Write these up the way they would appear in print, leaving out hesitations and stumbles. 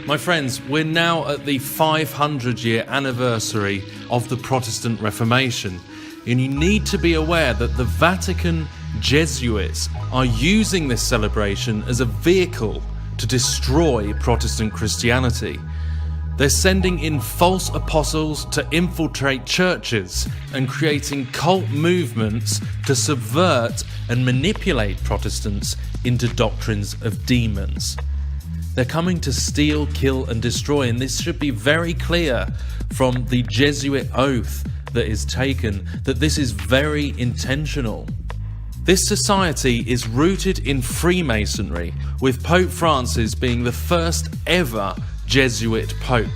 My friends, we're now at the 500-year anniversary of the Protestant Reformation, and you need to be aware that the Vatican Jesuits are using this celebration as a vehicle to destroy Protestant Christianity. They're sending in false apostles to infiltrate churches and creating cult movements to subvert and manipulate Protestants into doctrines of demons. They're coming to steal, kill and destroy, and this should be very clear from the Jesuit oath that is taken that this is very intentional. This society is rooted in Freemasonry, with Pope Francis being the first ever Jesuit Pope.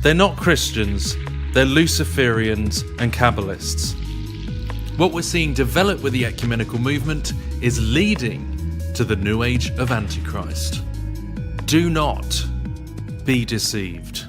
They're not Christians, they're Luciferians and Kabbalists. What we're seeing develop with the ecumenical movement is leading to the New Age of Antichrist. Do not be deceived.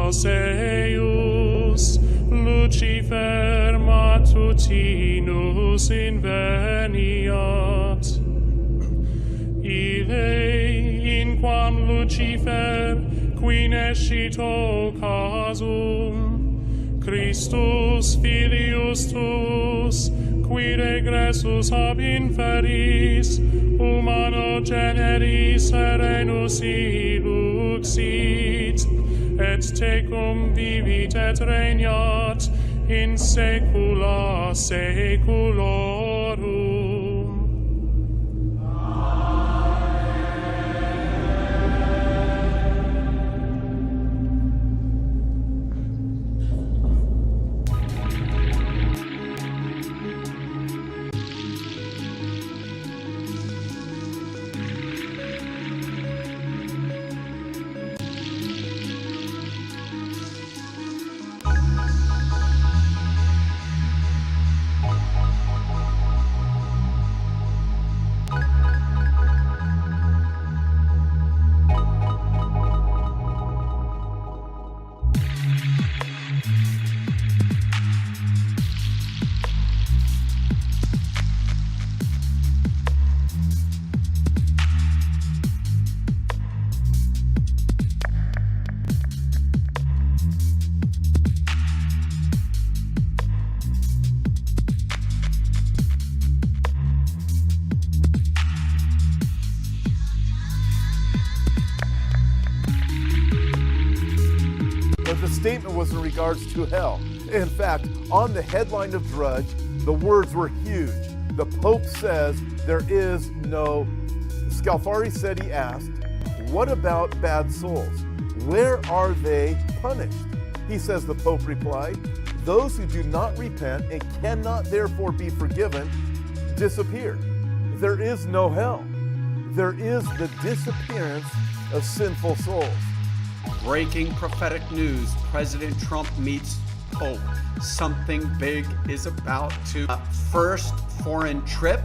Eius Lucifer matutinus inveniat. Ille inquam Lucifer qui nescito casum Christus filius tuus qui regressus ab inferis humano generis serenus iluxit et tecum vivit et regnat in saecula saeculorum. But the statement was in regards to hell. In fact, on the headline of Drudge, the words were huge. The Pope says there is no... Scalfari said, he asked, what about bad souls? Where are they punished? He says, the Pope replied, those who do not repent and cannot therefore be forgiven disappear. There is no hell. There is the disappearance of sinful souls. Breaking prophetic news, President Trump meets Pope. Something big is about to first foreign trip.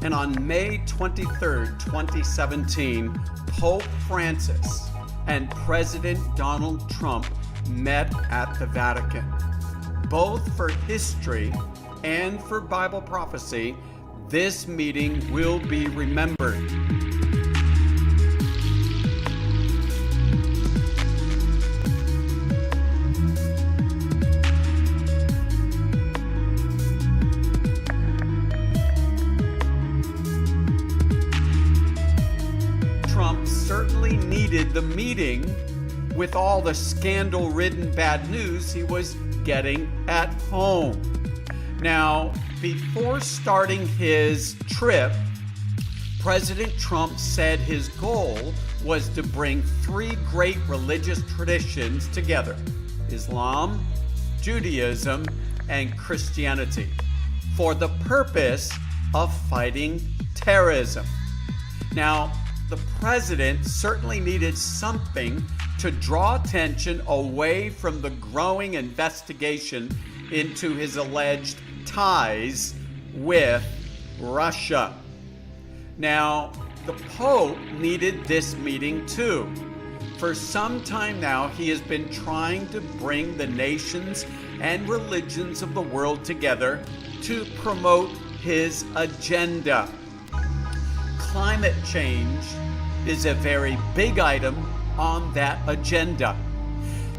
And on May 23rd, 2017, Pope Francis and President Donald Trump met at the Vatican. Both for history and for Bible prophecy, this meeting will be remembered. Trump certainly needed the meeting with all the scandal-ridden bad news he was getting at home. Now, before starting his trip, President Trump said his goal was to bring three great religious traditions together: Islam, Judaism, and Christianity, for the purpose of fighting terrorism. Now, the president certainly needed something to draw attention away from the growing investigation into his alleged ties with Russia. Now, the Pope needed this meeting too. For some time now, he has been trying to bring the nations and religions of the world together to promote his agenda. Climate change is a very big item on that agenda.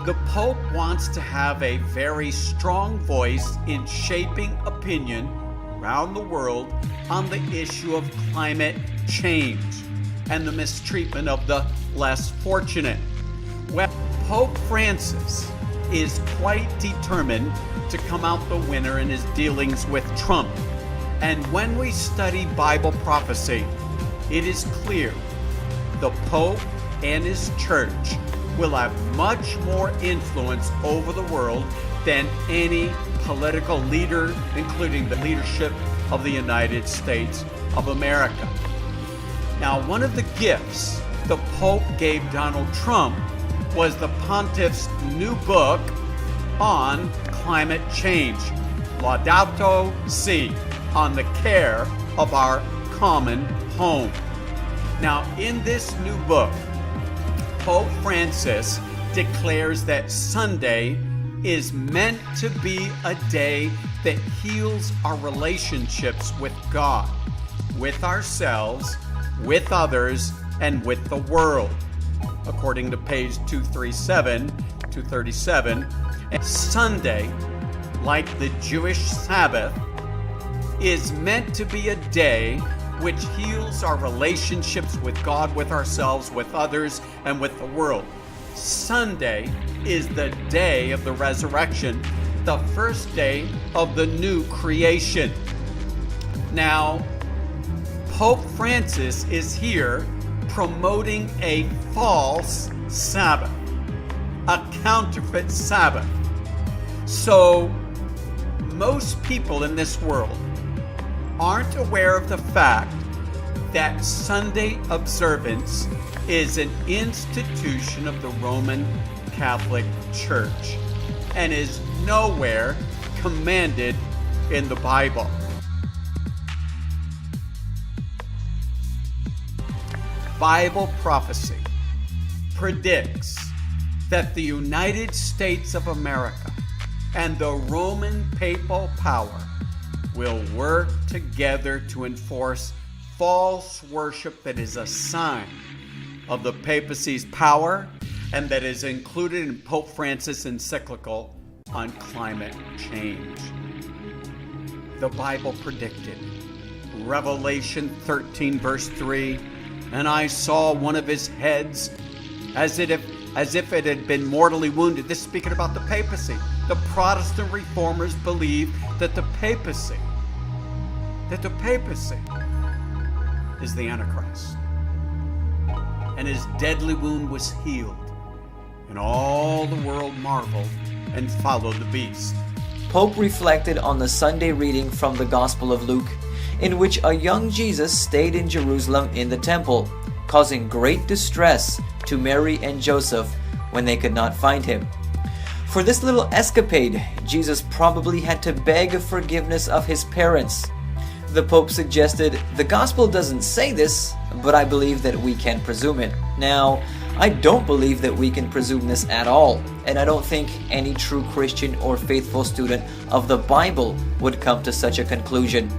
The Pope wants to have a very strong voice in shaping opinion around the world on the issue of climate change and the mistreatment of the less fortunate. Well, Pope Francis is quite determined to come out the winner in his dealings with Trump. And when we study Bible prophecy, it is clear the Pope and his church will have much more influence over the world than any political leader, including the leadership of the United States of America. Now, one of the gifts the Pope gave Donald Trump was the Pontiff's new book on climate change, Laudato Si, on the care of our common home. Now, in this new book, Pope Francis declares that Sunday is meant to be a day that heals our relationships with God, with ourselves, with others, and with the world. According to page 237, Sunday, like the Jewish Sabbath, is meant to be a day which heals our relationships with God, with ourselves, with others, and with the world. Sunday is the day of the resurrection, the first day of the new creation. Now, Pope Francis is here promoting a false Sabbath, a counterfeit Sabbath. So, most people in this world aren't aware of the fact that Sunday observance is an institution of the Roman Catholic Church and is nowhere commanded in the Bible. Bible prophecy predicts that the United States of America and the Roman papal power will work together to enforce false worship that is a sign of the papacy's power and that is included in Pope Francis' encyclical on climate change. The Bible predicted, Revelation 13 verse 3, and I saw one of his heads as if it had been mortally wounded. This is speaking about the papacy. The Protestant reformers believe that the papacy is the Antichrist. And his deadly wound was healed. And all the world marveled and followed the beast. Pope reflected on the Sunday reading from the Gospel of Luke, in which a young Jesus stayed in Jerusalem in the temple, causing great distress to Mary and Joseph when they could not find him. For this little escapade, Jesus probably had to beg forgiveness of his parents. The Pope suggested, "The Gospel doesn't say this, but I believe that we can presume it." Now, I don't believe that we can presume this at all, and I don't think any true Christian or faithful student of the Bible would come to such a conclusion.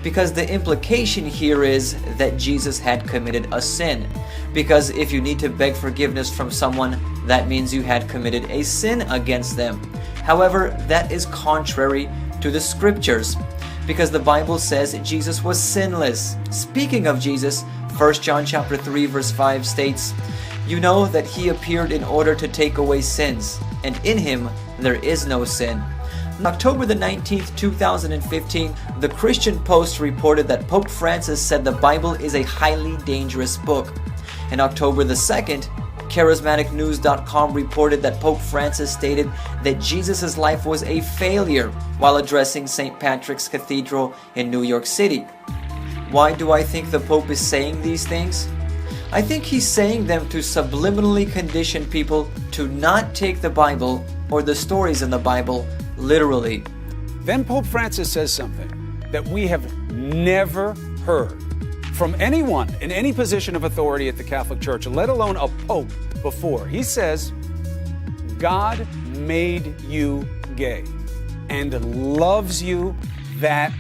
Because the implication here is that Jesus had committed a sin. Because if you need to beg forgiveness from someone, that means you had committed a sin against them. However, that is contrary to the scriptures, because the Bible says Jesus was sinless. Speaking of Jesus, 1 John chapter 3 verse 5 states, "You know that he appeared in order to take away sins, and in him there is no sin." On October the 19th, 2015, the Christian Post reported that Pope Francis said the Bible is a highly dangerous book. On October the 2nd, charismaticnews.com reported that Pope Francis stated that Jesus' life was a failure while addressing St. Patrick's Cathedral in New York City. Why do I think the Pope is saying these things? I think he's saying them to subliminally condition people to not take the Bible or the stories in the Bible literally. Then Pope Francis says something that we have never heard from anyone in any position of authority at the Catholic Church, let alone a pope, before. He says, "God made you gay and loves you that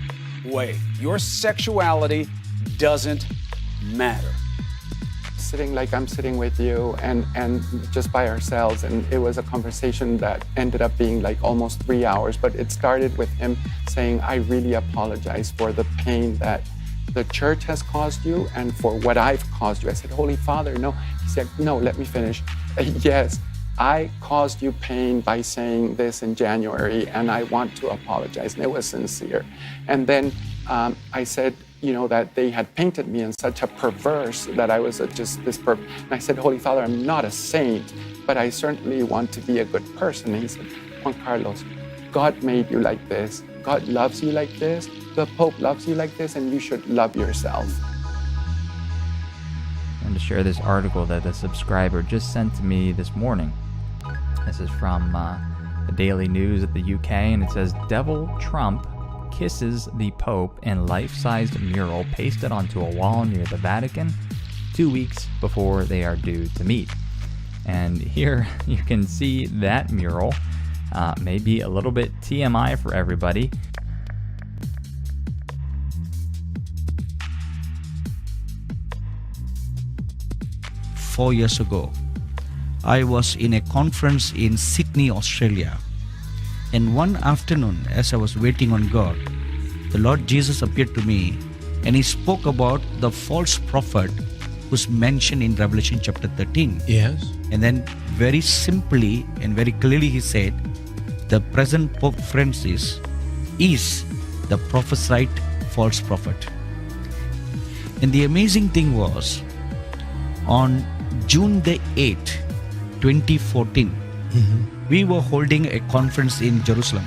way. Your sexuality doesn't matter." Sitting like I'm sitting with you and just by ourselves, and it was a conversation that ended up being like almost 3 hours, but it started with him saying, "I really apologize for the pain that the church has caused you and for what I've caused you." I said, "Holy Father, no." He said, "No, let me finish. Yes, I caused you pain by saying this in January, and I want to apologize." And it was sincere. And then I said, that they had painted me in such a perverse, that I was just this And I said, "Holy Father, I'm not a saint, but I certainly want to be a good person." And he said, "Juan Carlos, God made you like this. God loves you like this. The Pope loves you like this, and you should love yourself." I want to share this article that a subscriber just sent to me this morning. This is from the Daily News at the UK, and it says, "Devil Trump kisses the Pope in life-sized mural pasted onto a wall near the Vatican 2 weeks before they are due to meet." And here you can see that mural. Maybe a little bit TMI for everybody. Four years ago, I was in a conference in Sydney, Australia. And one afternoon, as I was waiting on God, the Lord Jesus appeared to me and he spoke about the false prophet who's mentioned in Revelation chapter 13. Yes. And then very simply and very clearly he said, the present Pope Francis is the prophesied false prophet. And the amazing thing was, on June the 8th, 2014, we were holding a conference in Jerusalem.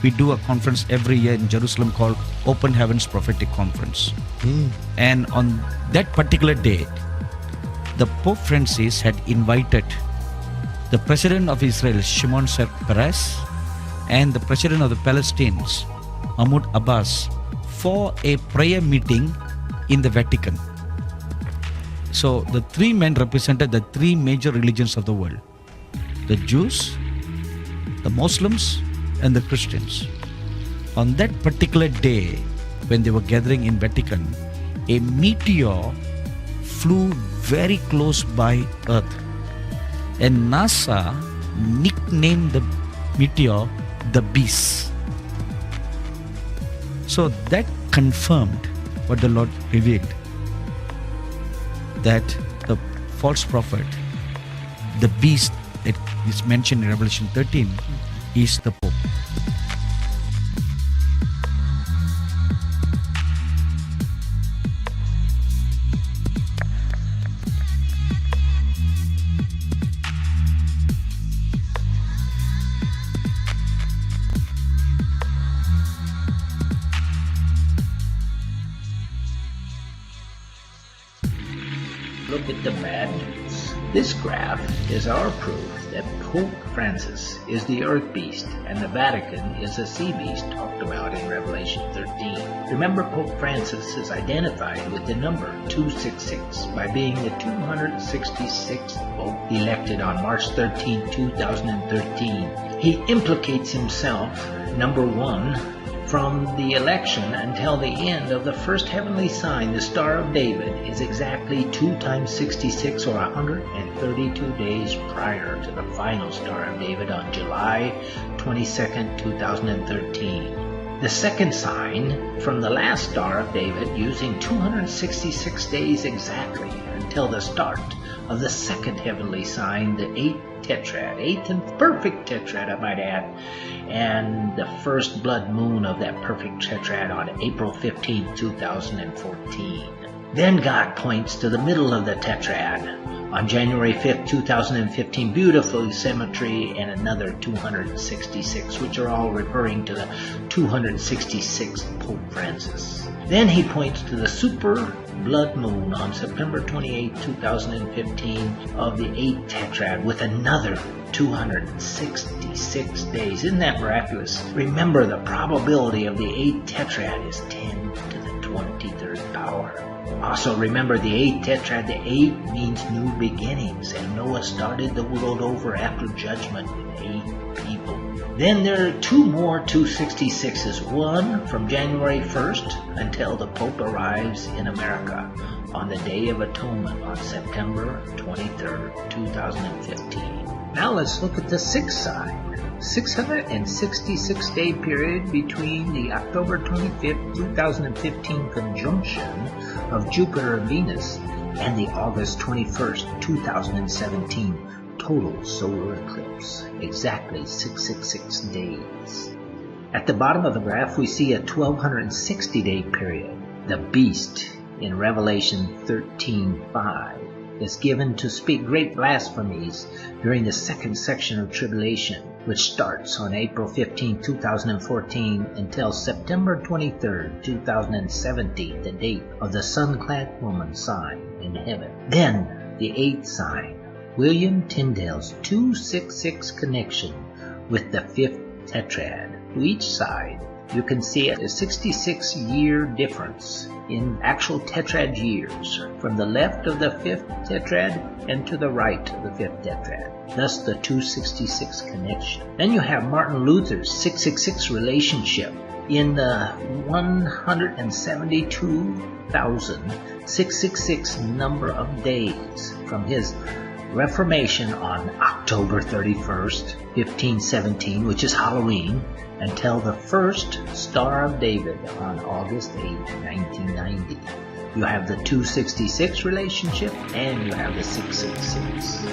We do a conference every year in Jerusalem called Open Heavens Prophetic Conference. And on that particular day, the Pope Francis had invited the President of Israel, Shimon Peres, and the President of the Palestinians, Mahmoud Abbas, for a prayer meeting in the Vatican. So the three men represented the three major religions of the world: the Jews, the Muslims, and the Christians. On that particular day, when they were gathering in Vatican, a meteor flew very close by Earth, and NASA nicknamed the meteor the Beast. So that confirmed what the Lord revealed, that the false prophet, the beast that is mentioned in Revelation 13, is the Pope. Look at the madness. This graph is our proof that Pope Francis is the earth beast and the Vatican is the sea beast talked about in Revelation 13. Remember, Pope Francis is identified with the number 266 by being the 266th Pope elected on March 13, 2013. He implicates himself, number 1, from the election until the end of the first heavenly sign, the Star of David, is exactly 2 times 66 or 132 days prior to the final Star of David on July 22nd, 2013. The second sign from the last Star of David using 266 days exactly until the start of the second heavenly sign, the 8th tetrad, 8th and perfect tetrad, I might add, and the first blood moon of that perfect tetrad on April 15, 2014. Then God points to the middle of the tetrad on January 5th, 2015, beautiful symmetry, and another 266, which are all referring to the 266th Pope Francis. Then he points to the super blood moon on September 28, 2015 of the 8th tetrad with another 266 days. Isn't that miraculous? Remember, the probability of the 8th tetrad is 10 to the 23rd power. Also remember the 8th tetrad, the 8 means new beginnings, and Noah started the world over after judgment with 8 people. Then there are 2 more 266s, one from January 1st until the Pope arrives in America on the Day of Atonement on September 23rd, 2015. Now let's look at the 6th sign. 666-day period between the October 25th, 2015 conjunction of Jupiter and Venus and the August 21st, 2017 total solar eclipse. Exactly 666 days. At the bottom of the graph we see a 1260-day period. The beast in Revelation 13:5 is given to speak great blasphemies during the second section of tribulation, which starts on April 15, 2014 until September 23, 2017, the date of the sun-clad woman sign in heaven. Then the 8th sign, William Tyndale's 266 connection with the 5th tetrad. To each side, you can see a 66-year difference in actual tetrad years from the left of the 5th tetrad and to the right of the 5th tetrad, thus the 266 connection. Then you have Martin Luther's 666 relationship in the 172,666 number of days from his Reformation on October 31st, 1517, which is Halloween, until the first Star of David on August 8, 1990. You have the 266 relationship and you have the 666.